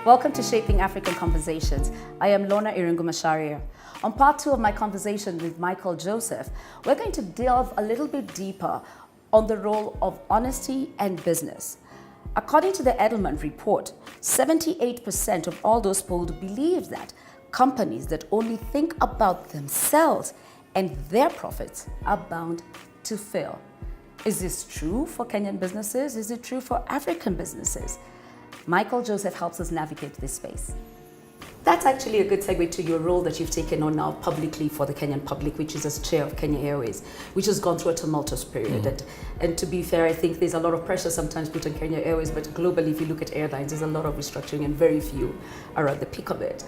Welcome to Shaping African Conversations. I am Lorna Irungu-Macharia. On part 2 of my conversation with Michael Joseph, we're going to delve a little bit deeper on the role of honesty and business. According to the Edelman report, 78% of all those polled believe that companies that only think about themselves and their profits are bound to fail. Is this true for Kenyan businesses? Is it true for African businesses? Michael Joseph helps us navigate this space. That's actually a good segue to your role that you've taken on now publicly for the Kenyan public, which is as chair of Kenya Airways, which has gone through a tumultuous period. And to be fair, I think there's a lot of pressure sometimes put on Kenya Airways, but globally, if you look at airlines, there's a lot of restructuring and very few are at the peak of it.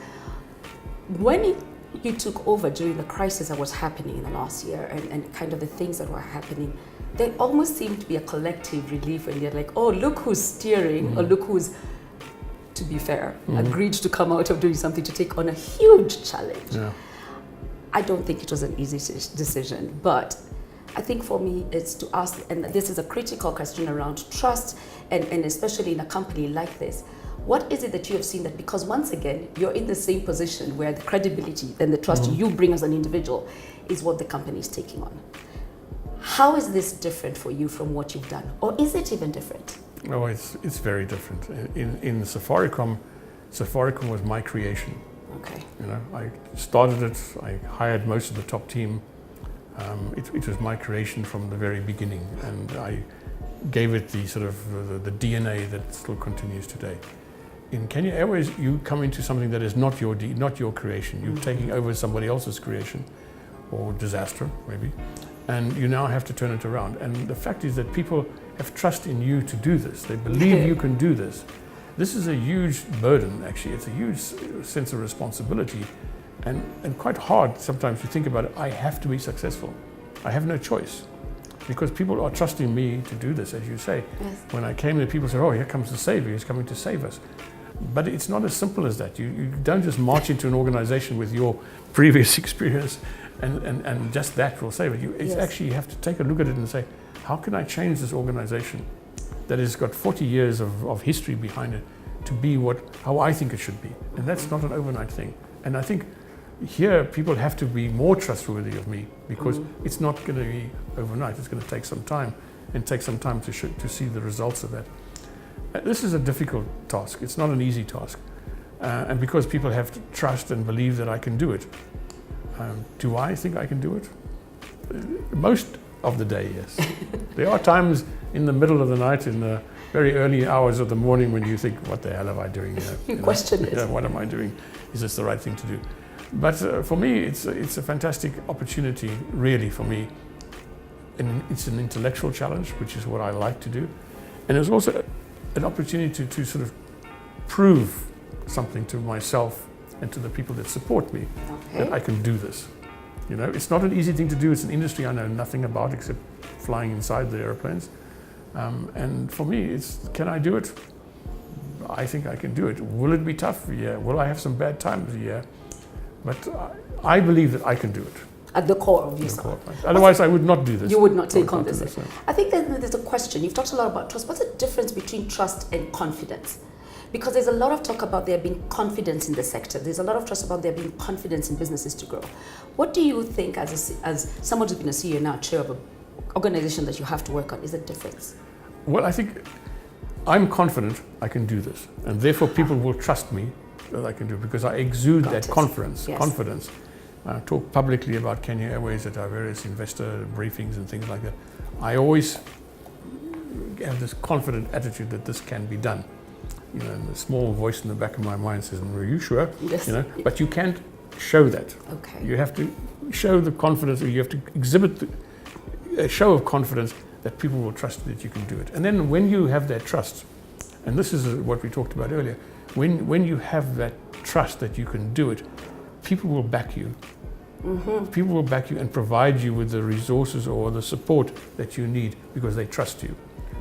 When you took over during the crisis that was happening in the last year and kind of the things that were happening, there almost seemed to be a collective relief when you're like, oh, look who's steering, or look who's, to be fair, agreed to come out of doing something to take on a huge challenge. Yeah. I don't think it was an easy decision, but I think for me it's to ask, and this is a critical question around trust, and especially in a company like this, what is it that you have seen that, because once again, you're in the same position where the credibility and the trust you bring as an individual is what the company is taking on. How is this different for you from what you've done? Or is it even different? No, it's very different. In Safaricom was my creation. Okay. You know, I started it, I hired most of the top team. It was my creation from the very beginning, and I gave it the sort of the DNA that still continues today. In Kenya Airways, you come into something that is not your creation. You're taking over somebody else's creation, or disaster maybe, and you now have to turn it around. And the fact is that people have trust in you to do this. They believe you can do this. This is a huge burden, actually. It's a huge sense of responsibility, and quite hard sometimes to think about it. I have to be successful. I have no choice, because people are trusting me to do this, as you say. Yes. When I came in, people said, oh, here comes the savior, he's coming to save us. But it's not as simple as that. You don't just march into an organization with your previous experience and just that will save it. It's actually, you have to take a look at it and say, how can I change this organization that has got 40 years of history behind it to be how I think it should be? And that's not an overnight thing. And I think here people have to be more trustworthy of me, because it's not going to be overnight. It's going to take some time, and take some time to see the results of that. This is a difficult task. It's not an easy task. And because people have to trust and believe that I can do it. Do I think I can do it? Most of the day, yes. There are times in the middle of the night, in the very early hours of the morning, when you think, what the hell am I doing? You question it. What am I doing? Is this the right thing to do? But for me, it's a fantastic opportunity, really, for me. And it's an intellectual challenge, which is what I like to do. And it's also an opportunity to sort of prove something to myself and to the people that support me, that I can do this. You know, it's not an easy thing to do. It's an industry I know nothing about except flying inside the airplanes. And for me, it's, can I do it? I think I can do it. Will it be tough? Yeah. Will I have some bad times? Yeah. But I believe that I can do it. At the core of yourself. Otherwise, I would not do this. You would not take on this. No. I think there's a question. You've talked a lot about trust. What's the difference between trust and confidence? Because there's a lot of talk about there being confidence in the sector. There's a lot of trust about there being confidence in businesses to grow. What do you think, as someone who's been a CEO now, chair of an organization that you have to work on, is the difference? Well, I think I'm confident I can do this, and therefore people will trust me that I can do it, because I exude that confidence. I talk publicly about Kenya Airways at our various investor briefings and things like that. I always have this confident attitude that this can be done. You know, and the small voice in the back of my mind says, "Are you sure?" Yes. You know, but you can't show that. Okay. You have to show the confidence, or you have to exhibit a show of confidence that people will trust that you can do it. And then when you have that trust, and this is what we talked about earlier, when you have that trust that you can do it, people will back you. People will back you and provide you with the resources or the support that you need, because they trust you.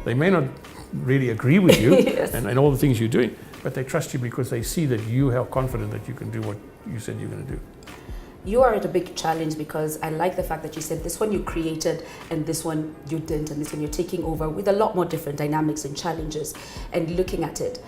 They may not really agree with you and all the things you're doing, but they trust you because they see that you are confident that you can do what you said you're going to do. You are at a big challenge, because I like the fact that you said this one you created and this one you didn't, and this one you're taking over with a lot more different dynamics and challenges and looking at it.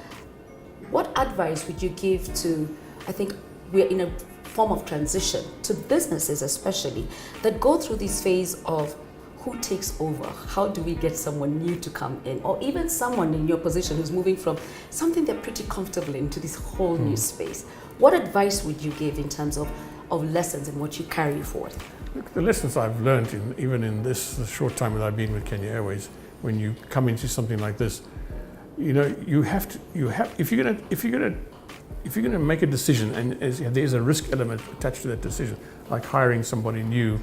what advice would you give to, I think we're in a form of transition, to businesses especially, that go through this phase of who takes over? How do we get someone new to come in? Or even someone in your position who's moving from something they're pretty comfortable in to this whole new space. What advice would you give in terms of lessons and what you carry forth? Look, the lessons I've learned, even in this short time that I've been with Kenya Airways, when you come into something like this, if you're gonna make a decision, and there's a risk element attached to that decision, like hiring somebody new,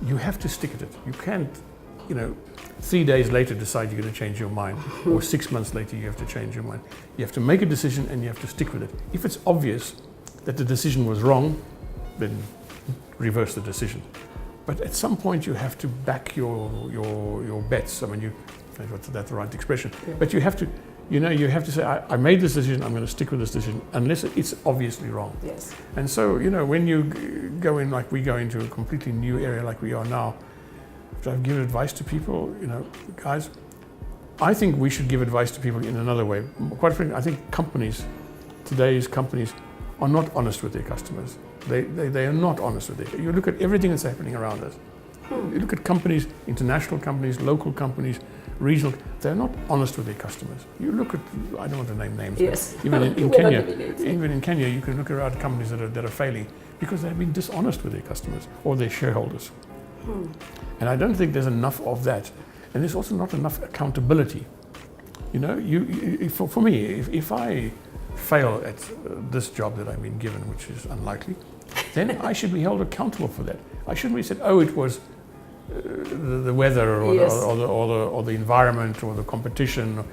you have to stick at it. You can't, 3 days later decide you're going to change your mind, or 6 months later you have to change your mind. You have to make a decision and you have to stick with it. If it's obvious that the decision was wrong, then reverse the decision. But at some point you have to back your bets. I mean, that's the right expression. Yeah. But you have to say, I made this decision, I'm going to stick with this decision, unless it's obviously wrong. Yes. And so, when you go in, like we go into a completely new area like we are now, if I give advice to people, guys, I think we should give advice to people in another way. Quite frankly, I think today's companies are not honest with their customers. They are not honest with it. You look at everything that's happening around us. You look at companies, international companies, local companies, regional, they're not honest with their customers. You look at, I don't want to name names, yes. But even in Kenya, you can look around companies that are failing because they've been dishonest with their customers or their shareholders. And I don't think there's enough of that. And there's also not enough accountability. For me, if I fail at this job that I've been given, which is unlikely, then I should be held accountable for that. I shouldn't be said, it was the weather or, yes. or the environment or the competition.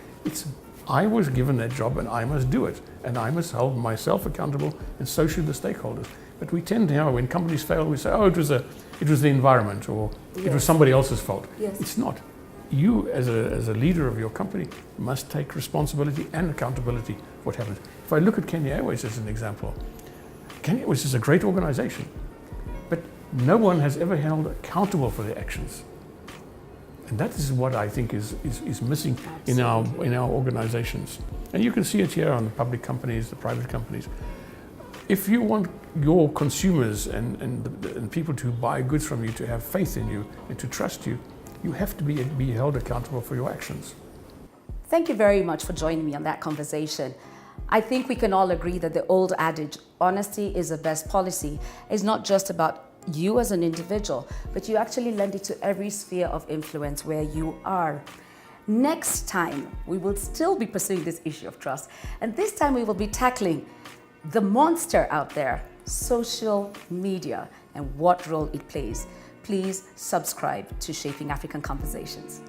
I was given that job and I must do it. And I must hold myself accountable, and so should the stakeholders. But we tend to, when companies fail, we say, it was the environment, or yes. It was somebody else's fault. Yes. It's not. You, as a leader of your company, must take responsibility and accountability for what happens. If I look at Kenya Airways as an example, Kenya Airways is a great organization, but no one has ever held accountable for their actions. And that is what I think is missing in our organizations. And you can see it here on the public companies, the private companies. If you want your consumers and people to buy goods from you to have faith in you and to trust you, you have to be held accountable for your actions. Thank you very much for joining me on that conversation. I think we can all agree that the old adage, honesty is the best policy, is not just about you as an individual, but you actually lend it to every sphere of influence where you are. Next time, we will still be pursuing this issue of trust, and this time we will be tackling the monster out there, social media, and what role it plays. Please subscribe to Shaping African Conversations.